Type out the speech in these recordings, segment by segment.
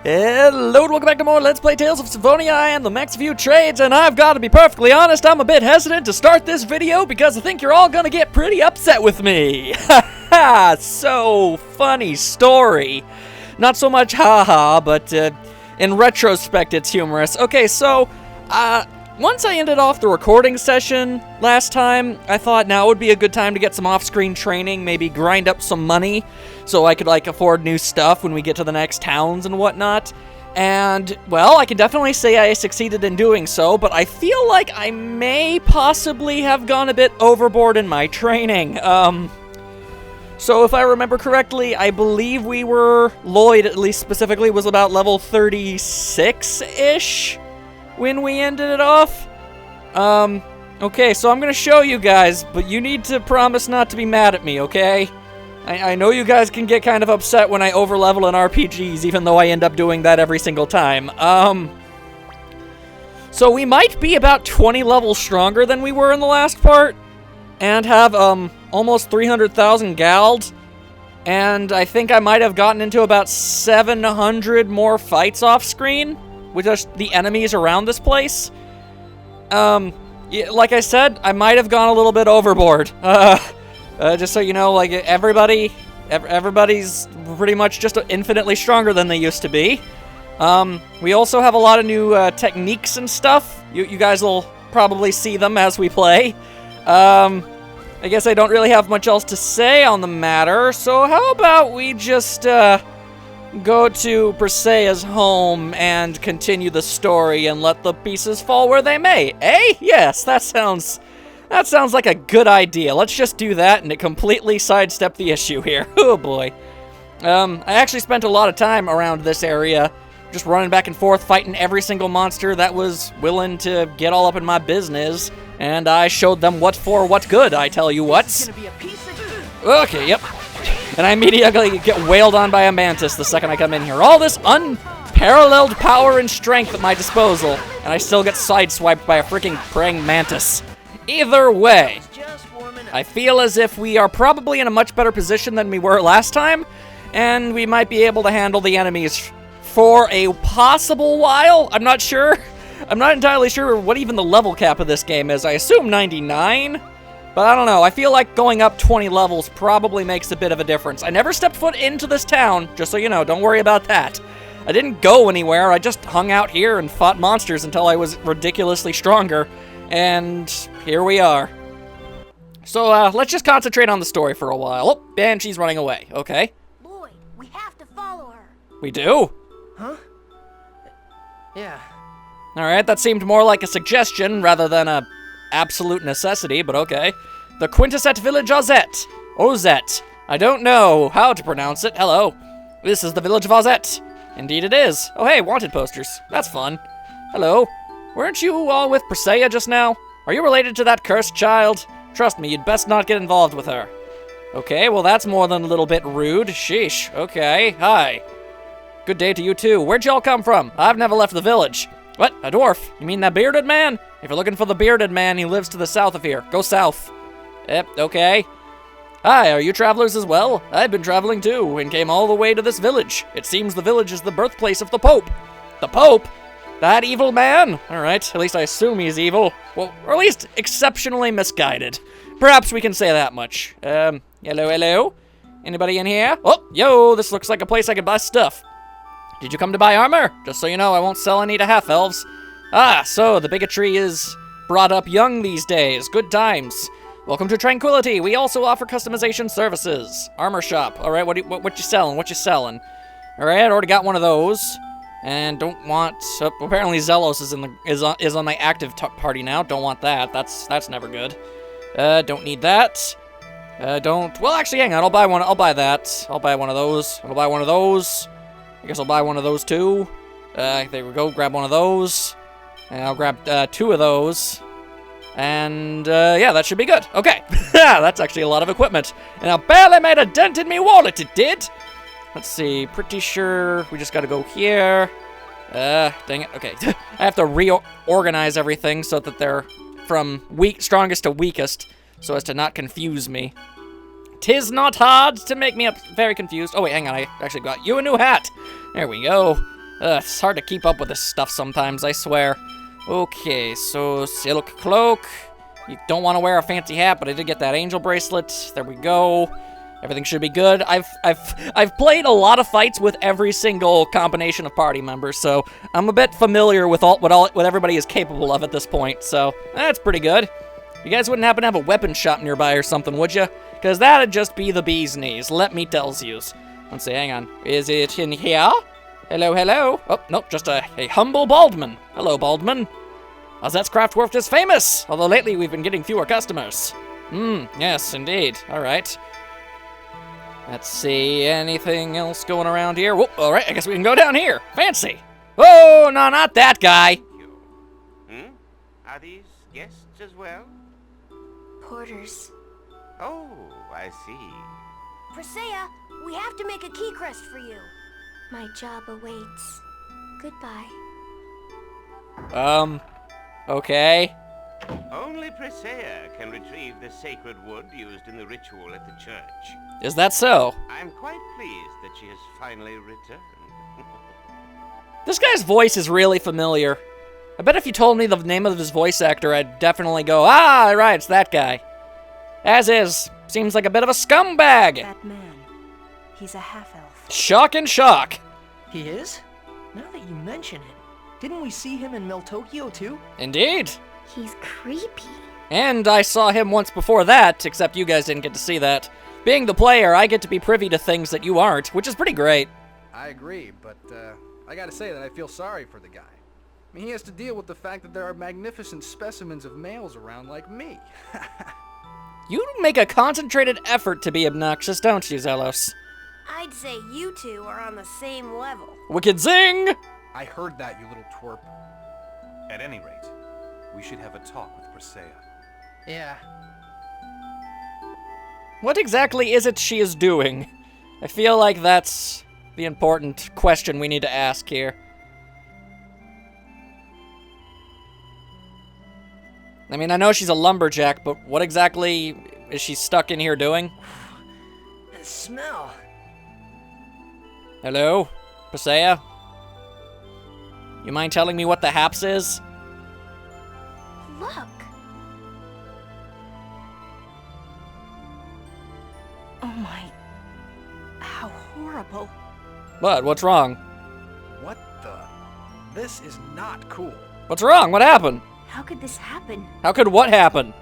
Hello and welcome back to more Let's Play Tales of Symphonia. I am the Max View Trades, and I've got to be perfectly honest, I'm a bit hesitant to start this video because I think you're all gonna get pretty upset with me. Haha, so funny story. Not so much haha, but in retrospect it's humorous. Okay, so, once I ended off the recording session last time, I thought now would be a good time to get some off-screen training, maybe grind up some money so I could, afford new stuff when we get to the next towns and whatnot. And, well, I can definitely say I succeeded in doing so, but I feel like I may possibly have gone a bit overboard in my training. So if I remember correctly, I believe Lloyd, at least specifically, was about level 36-ish when we ended it off. Okay, so I'm gonna show you guys, but you need to promise not to be mad at me, okay? I know you guys can get kind of upset when I overlevel in RPGs, even though I end up doing that every single time. So we might be about 20 levels stronger than we were in the last part, and have, almost 300,000 gald, and I think I might have gotten into about 700 more fights off-screen with just the enemies around this place. Like I said, I might have gone a little bit overboard. Just so you know, everybody's pretty much just infinitely stronger than they used to be. We also have a lot of new techniques and stuff. You guys will probably see them as we play. I guess I don't really have much else to say on the matter, so how about we just go to Presea's home and continue the story and let the pieces fall where they may, eh? Yes, that sounds like a good idea. Let's just do that, and it completely sidestepped the issue here. Oh boy. I actually spent a lot of time around this area, just running back and forth, fighting every single monster that was willing to get all up in my business, and I showed them what for what good, I tell you what. Okay, yep. And I immediately get wailed on by a mantis the second I come in here. All this unparalleled power and strength at my disposal, and I still get sideswiped by a freaking praying mantis. Either way, I feel as if we are probably in a much better position than we were last time, and we might be able to handle the enemies for a possible while. I'm not sure. I'm not entirely sure what even the level cap of this game is. I assume 99, but I don't know. I feel like going up 20 levels probably makes a bit of a difference. I never stepped foot into this town, just so you know. Don't worry about that. I didn't go anywhere. I just hung out here and fought monsters until I was ridiculously stronger. And here we are. So, let's just concentrate on the story for a while. Oh, and she's running away. Okay. Lloyd, we have to follow her. We do? Huh? Yeah. Alright, that seemed more like a suggestion rather than a absolute necessity, but okay. The Quintessette Village Ozette. Ozette. I don't know how to pronounce it. Hello. This is the village of Ozette. Indeed it is. Oh hey, wanted posters. That's fun. Hello. Weren't you all with Presea just now? Are you related to that cursed child? Trust me, you'd best not get involved with her. Okay, well that's more than a little bit rude. Sheesh. Okay, hi. Good day to you too. Where'd y'all come from? I've never left the village. What? A dwarf? You mean that bearded man? If you're looking for the bearded man, he lives to the south of here. Go south. Yep, okay. Hi, are you travelers as well? I've been traveling too, and came all the way to this village. It seems the village is the birthplace of the Pope. The Pope? That evil man? Alright, at least I assume he's evil. Well, or at least exceptionally misguided. Perhaps we can say that much. Hello? Anybody in here? Oh, yo, this looks like a place I could buy stuff. Did you come to buy armor? Just so you know, I won't sell any to half-elves. Ah, so the bigotry is brought up young these days. Good times. Welcome to Tranquility. We also offer customization services. Armor shop. Alright, what you selling? What you selling? Alright, already got one of those. And don't want... apparently Zelos is on my active party now. Don't want that. That's never good. Don't need that. Well, actually, hang on. I'll buy one. I'll buy that. I'll buy one of those. I'll buy one of those. I guess I'll buy one of those too. There we go. Grab one of those. And I'll grab 2 of those. And, yeah, that should be good. Okay. That's actually a lot of equipment. And I barely made a dent in me wallet, it did. Let's see, pretty sure we just gotta go here. Dang it, okay. I have to reorganize everything so that they're from strongest to weakest, so as to not confuse me. 'Tis not hard to make me very confused. Oh wait, hang on, I actually got you a new hat. There we go. It's hard to keep up with this stuff sometimes, I swear. Okay, so silk cloak. You don't want to wear a fancy hat, but I did get that angel bracelet. There we go. Everything should be good. I've played a lot of fights with every single combination of party members, so I'm a bit familiar with what everybody is capable of at this point. So that's pretty good. You guys wouldn't happen to have a weapon shop nearby or something, would you? Because that'd just be the bee's knees. Let me tells yous. Let's see. Hang on. Is it in here? Hello, hello. Oh, nope. Just a humble baldman. Hello, baldman. Ozette's craft work is famous, although lately we've been getting fewer customers. Yes, indeed. All right. Let's see, anything else going around here? Whoop, all right, I guess we can go down here. Fancy. Oh, no, not that guy. Are these guests as well? Porters. Oh, I see. Presea, we have to make a key crest for you. My job awaits. Goodbye. Okay. Only Presea can retrieve the sacred wood used in the ritual at the church. Is that so? I'm quite pleased that she has finally returned. This guy's voice is really familiar. I bet if you told me the name of his voice actor, I'd definitely go, ah, right, it's that guy. As is. Seems like a bit of a scumbag. That man. He's a half-elf. Shock and shock. He is? Now that you mention it, didn't we see him in Meltokyo too? Indeed. He's creepy. And I saw him once before that, except you guys didn't get to see that. Being the player, I get to be privy to things that you aren't, which is pretty great. I agree, but I gotta say that I feel sorry for the guy. I mean, he has to deal with the fact that there are magnificent specimens of males around like me. You make a concentrated effort to be obnoxious, don't you, Zelos? I'd say you two are on the same level. Wicked zing! I heard that, you little twerp. At any rate, we should have a talk with Presea. Yeah. What exactly is it she is doing? I feel like that's the important question we need to ask here. I mean, I know she's a lumberjack, but what exactly is she stuck in here doing? That smell. Hello? Presea? You mind telling me what the haps is? Look. Oh my... How horrible. What? What's wrong? What the? This is not cool. What's wrong? What happened? How could this happen? How could what happen?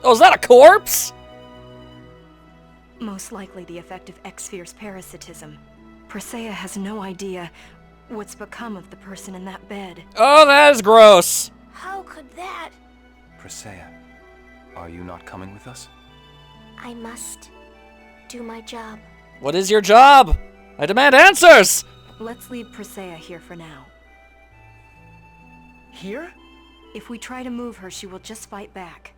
Oh, is that a corpse? Most likely the effect of X-Sphere's parasitism. Presea has no idea what's become of the person in that bed. Oh, that is gross. How could that? Presea, are you not coming with us? I must do my job. What is your job? I demand answers! Let's leave Presea here for now. Here? If we try to move her, she will just fight back.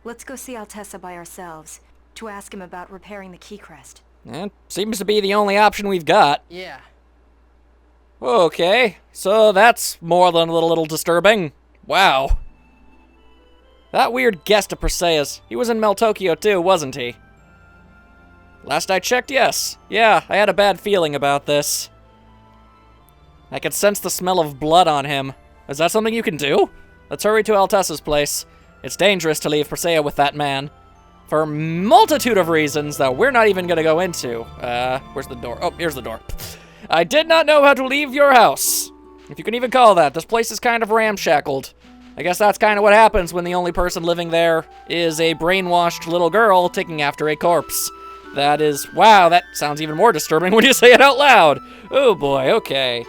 Let's go see Altessa by ourselves, to ask him about repairing the key crest. It seems to be the only option we've got. Yeah. Okay, so that's more than a little disturbing. Wow. That weird guest of Presea's, he was in Meltokyo too, wasn't he? Last I checked, yes. Yeah, I had a bad feeling about this. I could sense the smell of blood on him. Is that something you can do? Let's hurry to Altessa's place. It's dangerous to leave Presea with that man. For a multitude of reasons that we're not even gonna go into. Where's the door? Oh, here's the door. I did not know how to leave your house. If you can even call that. This place is kind of ramshackled. I guess that's kind of what happens when the only person living there is a brainwashed little girl taking after a corpse. That is, wow, that sounds even more disturbing when you say it out loud. Oh boy, okay.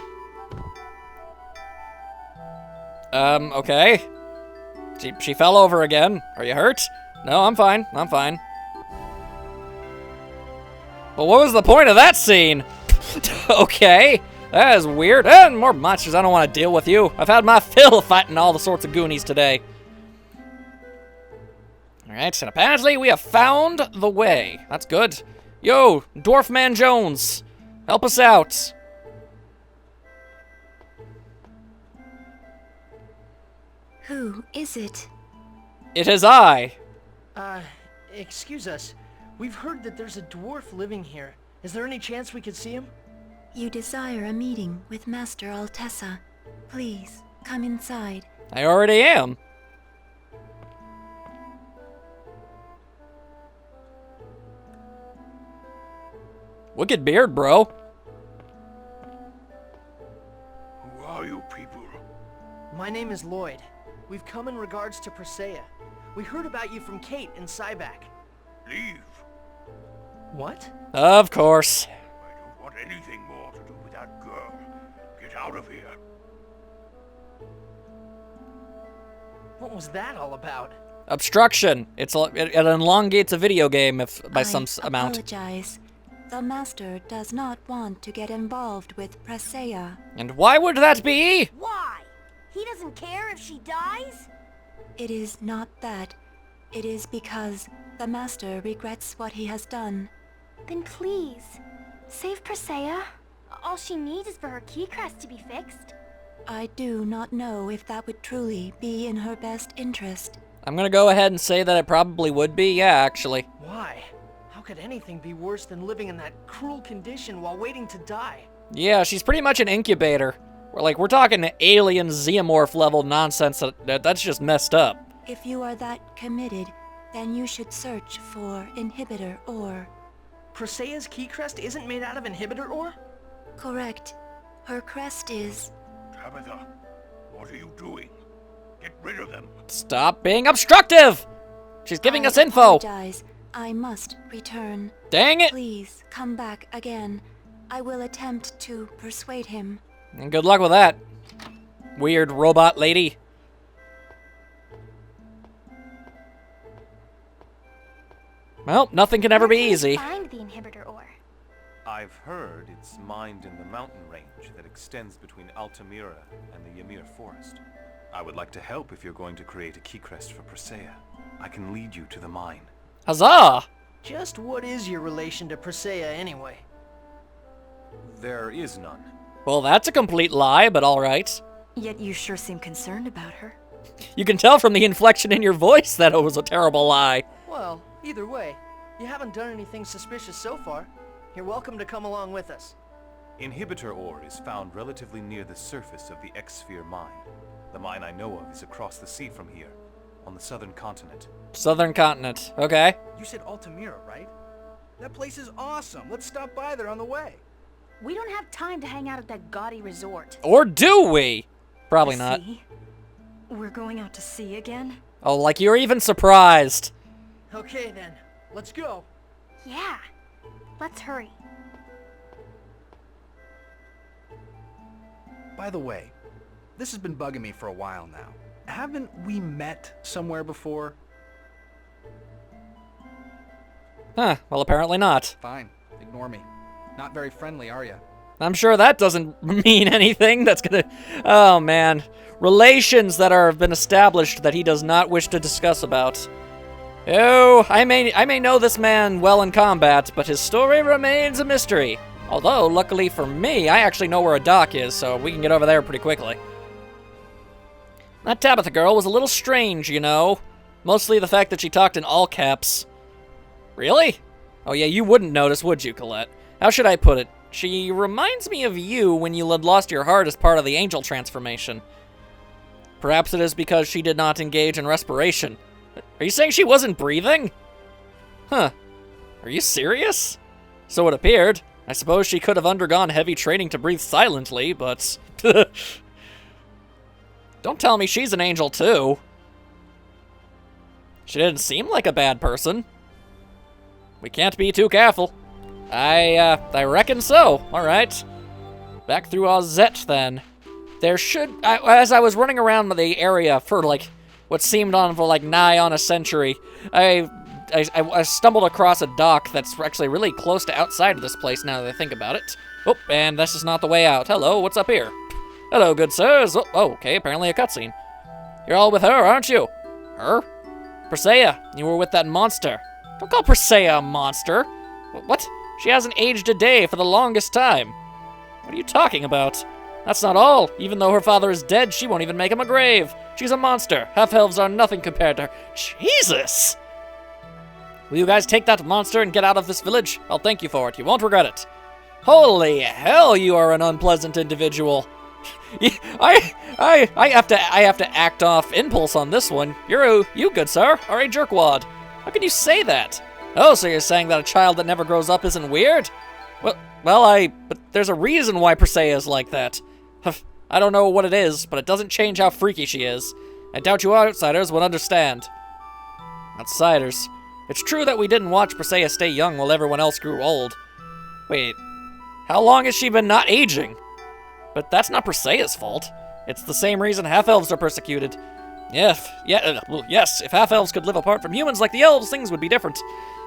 Okay. She fell over again. Are you hurt? No, I'm fine. I'm fine. But what was the point of that scene? Okay. That is weird. And more monsters. I don't want to deal with you. I've had my fill of fighting all the sorts of goonies today. Alright, and apparently we have found the way. That's good. Yo, Dwarf Man Jones. Help us out. Who is it? It is I. Excuse us. We've heard that there's a dwarf living here. Is there any chance we could see him? You desire a meeting with Master Altessa. Please, come inside. I already am. Wicked beard, bro. Who are you people? My name is Lloyd. We've come in regards to Presea. We heard about you from Kate in Cyback. Leave. What? Of course. I don't want anything more to do with that girl. Get out of here. What was that all about? Obstruction. It elongates a video game by some amount. I apologize. The Master does not want to get involved with Presea. And why would that be? Why? He doesn't care if she dies? It is not that. It is because the Master regrets what he has done. Then please, save Presea. All she needs is for her key crest to be fixed. I do not know if that would truly be in her best interest. I'm gonna go ahead and say that it probably would be, yeah, actually. Why? How could anything be worse than living in that cruel condition while waiting to die? Yeah, she's pretty much an incubator. We're talking alien xenomorph level nonsense. That's just messed up. If you are that committed, then you should search for inhibitor ore. Presea's key crest isn't made out of inhibitor ore? Correct. Her crest is... Tabitha, what are you doing? Get rid of them. Stop being obstructive! She's giving us info. I apologize. I must return. Dang it! Please, come back again. I will attempt to persuade him. And good luck with that, weird robot lady. Well, nothing can ever be easy. Find the inhibitor ore. I've heard it's mined in the mountain range that extends between Altamira and the Ymir forest. I would like to help if you're going to create a key crest for Presea. I can lead you to the mine. Huzzah! Just what is your relation to Presea anyway? There is none. Well, that's a complete lie, but alright. Yet you sure seem concerned about her. You can tell from the inflection in your voice that it was a terrible lie. Well, either way, you haven't done anything suspicious so far. You're welcome to come along with us. Inhibitor ore is found relatively near the surface of the X-Sphere mine. The mine I know of is across the sea from here, on the southern continent. Southern continent, okay. You said Altamira, right? That place is awesome. Let's stop by there on the way. We don't have time to hang out at that gaudy resort. Or do we? Probably not. Sea? We're going out to sea again? Oh, like you're even surprised. Okay then, let's go. Yeah. Let's hurry. By the way, this has been bugging me for a while now. Haven't we met somewhere before? Huh, well apparently not. Fine, ignore me. Not very friendly, are ya? I'm sure that doesn't mean anything. That's gonna... Oh, man. Relations that have been established that he does not wish to discuss about. Oh, I may know this man well in combat, but his story remains a mystery. Although, luckily for me, I actually know where a dock is, so we can get over there pretty quickly. That Tabitha girl was a little strange, you know. Mostly the fact that she talked in all caps. Really? Oh yeah, you wouldn't notice, would you, Colette? How should I put it? She reminds me of you when you had lost your heart as part of the angel transformation. Perhaps it is because she did not engage in respiration. Are you saying she wasn't breathing? Huh. Are you serious? So it appeared. I suppose she could have undergone heavy training to breathe silently, but... Don't tell me she's an angel too. She didn't seem like a bad person. We can't be too careful. I reckon so. All right. Back through Ozette, then. There should... as I was running around the area for, like, what seemed on for, like, nigh on a century, I stumbled across a dock that's actually really close to outside of this place now that I think about it. Oh, and this is not the way out. Hello, what's up here? Hello, good sirs. Oh, okay, apparently a cutscene. You're all with her, aren't you? Her? Presea, you were with that monster. Don't call Presea a monster. What? She hasn't aged a day for the longest time. What are you talking about? That's not all. Even though her father is dead, she won't even make him a grave. She's a monster. Half-elves are nothing compared to her. Jesus! Will you guys take that monster and get out of this village? I'll thank you for it. You won't regret it. Holy hell, you are an unpleasant individual. I have to act off impulse on this one. You, good sir, are a jerkwad. How can you say that? Oh, so you're saying that a child that never grows up isn't weird? But there's a reason why Presea is like that. I don't know what it is, but it doesn't change how freaky she is. I doubt you outsiders would understand. Outsiders? It's true that we didn't watch Presea stay young while everyone else grew old. Wait, how long has she been not aging? But that's not Presea's fault. It's the same reason half-elves are persecuted. Yes, if half-elves could live apart from humans like the elves, things would be different.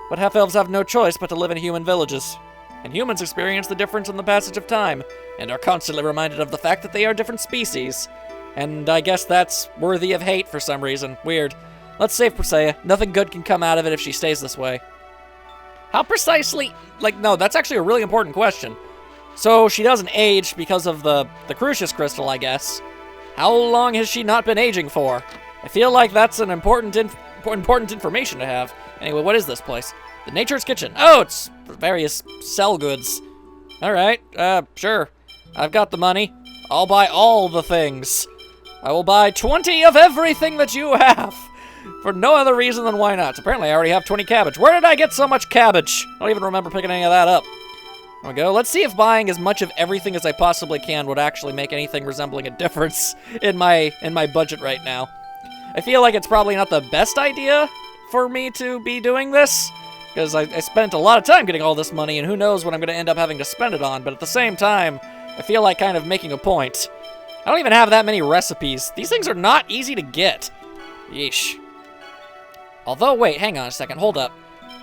But half-elves have no choice but to live in human villages. And humans experience the difference in the passage of time, and are constantly reminded of the fact that they are different species. And I guess that's worthy of hate for some reason. Weird. Let's save Presea. Nothing good can come out of it if she stays this way. How precisely... no, that's actually a really important question. So she doesn't age because of the Crucius Crystal, I guess. How long has she not been aging for? I feel like that's an important information to have. Anyway, what is this place? The Nature's Kitchen. Oh, it's various sell goods. Alright, sure. I've got the money. I'll buy all the things. I will buy 20 of everything that you have. For no other reason than why not. Apparently I already have 20 cabbage. Where did I get so much cabbage? I don't even remember picking any of that up. There we go. Let's see if buying as much of everything as I possibly can would actually make anything resembling a difference in my budget right now. I feel like it's probably not the best idea for me to be doing this, because I spent a lot of time getting all this money, and who knows what I'm going to end up having to spend it on, but at the same time, I feel like kind of making a point. I don't even have that many recipes. These things are not easy to get. Yeesh. Although, wait, hang on a second, hold up.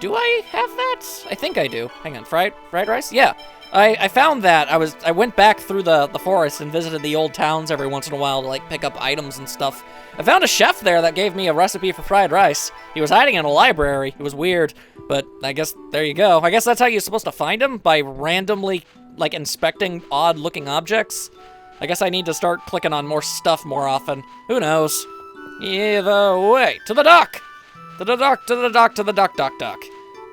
Do I have that? I think I do. Hang on, fried rice? Yeah. I found that. I went back through the forest and visited the old towns every once in a while to, like, pick up items and stuff. I found a chef there that gave me a recipe for fried rice. He was hiding in a library. It was weird, but I guess there you go. I guess that's how you're supposed to find him, by randomly, like, inspecting odd-looking objects. I guess I need to start clicking on more stuff more often. Who knows? Either way. To the dock! To the dock, to the dock, to the dock.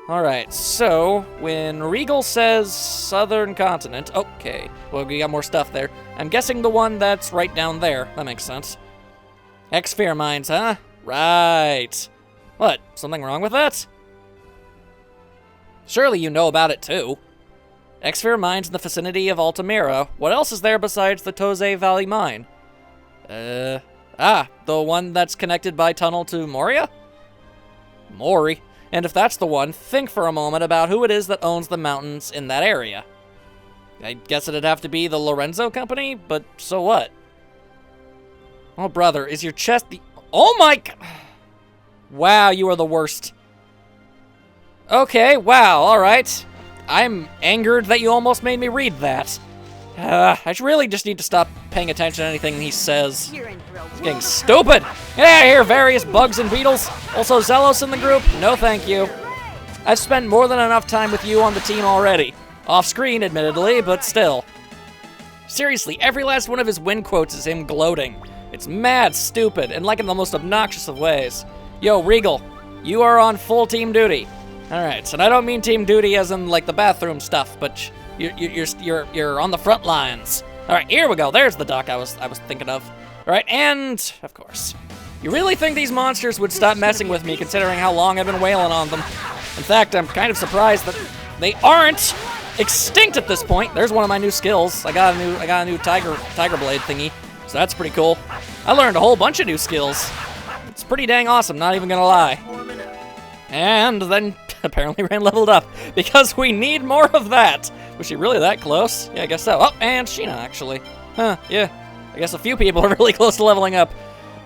Alright, so, when Regal says Southern Continent, okay, well, we got more stuff there. I'm guessing the one that's right down there. That makes sense. X-Sphere mines, huh? Right. What, something wrong with that? Surely you know about it, too. X-Sphere mines in the vicinity of Altamira. What else is there besides the Toze Valley mine? The one that's connected by tunnel to Moria? Mori. And if that's the one, think for a moment about who it is that owns the mountains in that area. I guess it'd have to be the Lorenzo Company, but so what? Oh, brother, is your chest the... Oh my... Wow, you are the worst. Okay, wow, alright. I'm angered that you almost made me read that. I really just need to stop paying attention to anything he says. It's getting stupid! Get out of here, various bugs and beetles! Also Zelos in the group? No thank you. I've spent more than enough time with you on the team already. Off-screen, admittedly, but still. Seriously, every last one of his win quotes is him gloating. It's mad stupid, and like in the most obnoxious of ways. Yo, Regal, you are on full team duty. Alright, and I don't mean team duty as in, like, the bathroom stuff, but... You're on the front lines. All right, here we go. There's the dock I was thinking of. All right, and of course, you really think these monsters would stop messing with me, considering how long I've been wailing on them? In fact, I'm kind of surprised that they aren't extinct at this point. There's one of my new skills. I got a new tiger blade thingy, so that's pretty cool. I learned a whole bunch of new skills. It's pretty dang awesome. Not even gonna lie. And then apparently ran leveled up, because we need more of that. Was she really that close? Yeah, I guess so. Oh, and Sheena, actually. Huh, yeah. I guess a few people are really close to leveling up.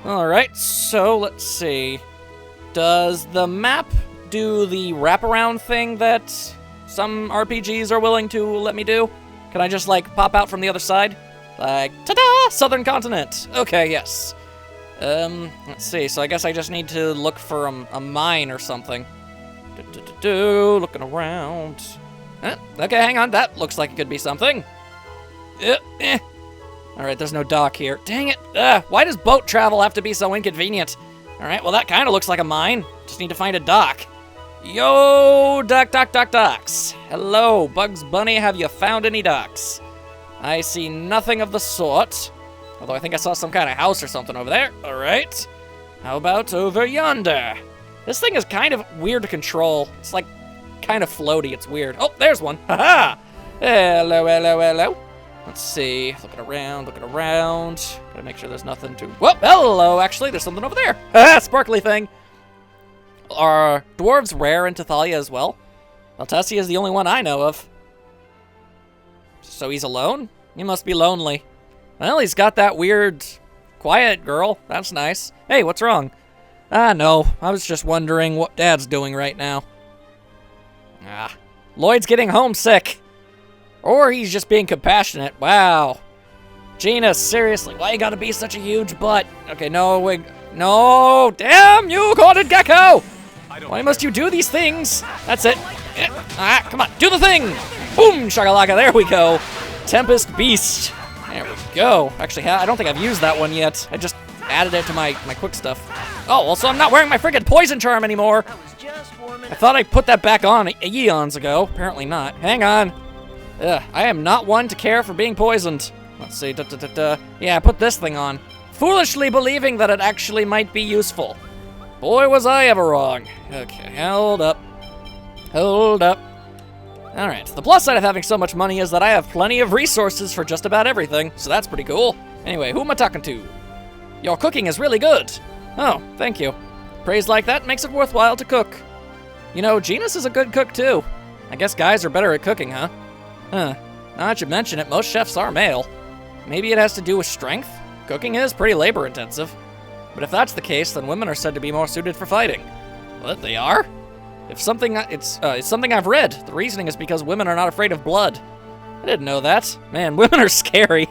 Alright, so let's see. Does the map do the wraparound thing that some RPGs are willing to let me do? Can I just, like, pop out from the other side? Like, ta-da! Southern Continent! Okay, yes. Let's see, so I guess I just need to look for a mine or something. Looking around. Okay, hang on. That looks like it could be something. Alright, there's no dock here. Dang it. Why does boat travel have to be so inconvenient? Alright, well, that kind of looks like a mine. Just need to find a dock. Yo, ducks. Hello, Bugs Bunny, have you found any ducks? I see nothing of the sort. Although I think I saw some kind of house or something over there. All right. How about over yonder? This thing is kind of weird to control. It's like kind of floaty. It's weird. Oh, there's one. Haha. Hello. Let's see. Looking around. Gotta make sure there's nothing to... Whoop, hello. Actually, there's something over there. Haha, sparkly thing. Are dwarves rare in Tathalia as well? Altessa is the only one I know of. So he's alone? He must be lonely. Well, he's got that weird, quiet girl. That's nice. Hey, what's wrong? No. I was just wondering what Dad's doing right now. Lloyd's getting homesick. Or he's just being compassionate. Wow. Gina, seriously, why you gotta be such a huge butt? Okay, no, damn you, Gordon Gecko! Why must you do these things? That's it. Come on, do the thing! Boom, shakalaka, there we go. Tempest Beast. There we go. Actually, I don't think I've used that one yet. I just added it to my quick stuff. Oh, also, I'm not wearing my friggin' poison charm anymore. I thought I put that back on eons ago. Apparently not. Hang on. I am not one to care for being poisoned. Let's see. Yeah, I put this thing on. Foolishly believing that it actually might be useful. Boy, was I ever wrong. Okay, hold up. Alright, the plus side of having so much money is that I have plenty of resources for just about everything, so that's pretty cool. Anyway, who am I talking to? Your cooking is really good. Oh, thank you. Praise like that makes it worthwhile to cook. You know, Genus is a good cook too. I guess guys are better at cooking, huh? Now that you mention it, most chefs are male. Maybe it has to do with strength? Cooking is pretty labor-intensive. But if that's the case, then women are said to be more suited for fighting. What, they are? It's something I've read. The reasoning is because women are not afraid of blood. I didn't know that. Man, women are scary.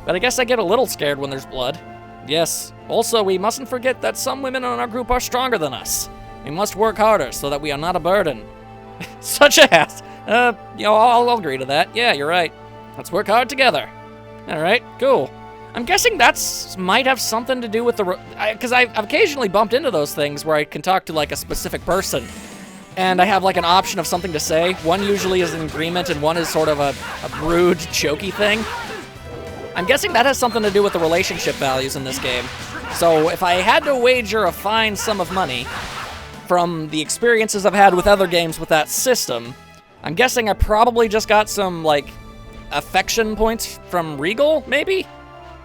But I guess I get a little scared when there's blood. Yes. Also, we mustn't forget that some women in our group are stronger than us. We must work harder so that we are not a burden. Such a ass. I'll agree to that. Yeah, you're right. Let's work hard together. All right, cool. I'm guessing that's might have something to do with the... Because I've occasionally bumped into those things where I can talk to, like, a specific person. And I have, like, an option of something to say. One usually is an agreement, and one is sort of a rude, jokey thing. I'm guessing that has something to do with the relationship values in this game. So if I had to wager a fine sum of money from the experiences I've had with other games with that system, I'm guessing I probably just got some, like, affection points from Regal, maybe?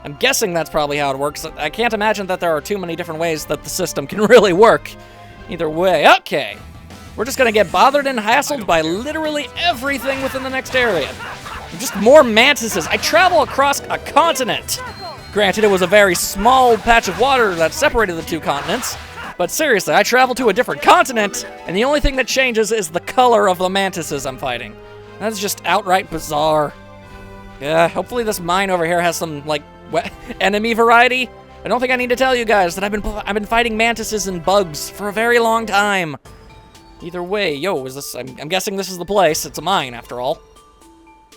I'm guessing that's probably how it works. I can't imagine that there are too many different ways that the system can really work. Either way, okay. We're just gonna get bothered and hassled by literally everything within the next area. Just more mantises. I travel across a continent. Granted, it was a very small patch of water that separated the two continents, but seriously, I travel to a different continent, and the only thing that changes is the color of the mantises I'm fighting. That's just outright bizarre. Yeah, hopefully this mine over here has some, like, enemy variety. I don't think I need to tell you guys that I've been fighting mantises and bugs for a very long time. Either way, yo, is this? I'm guessing this is the place. It's a mine, after all.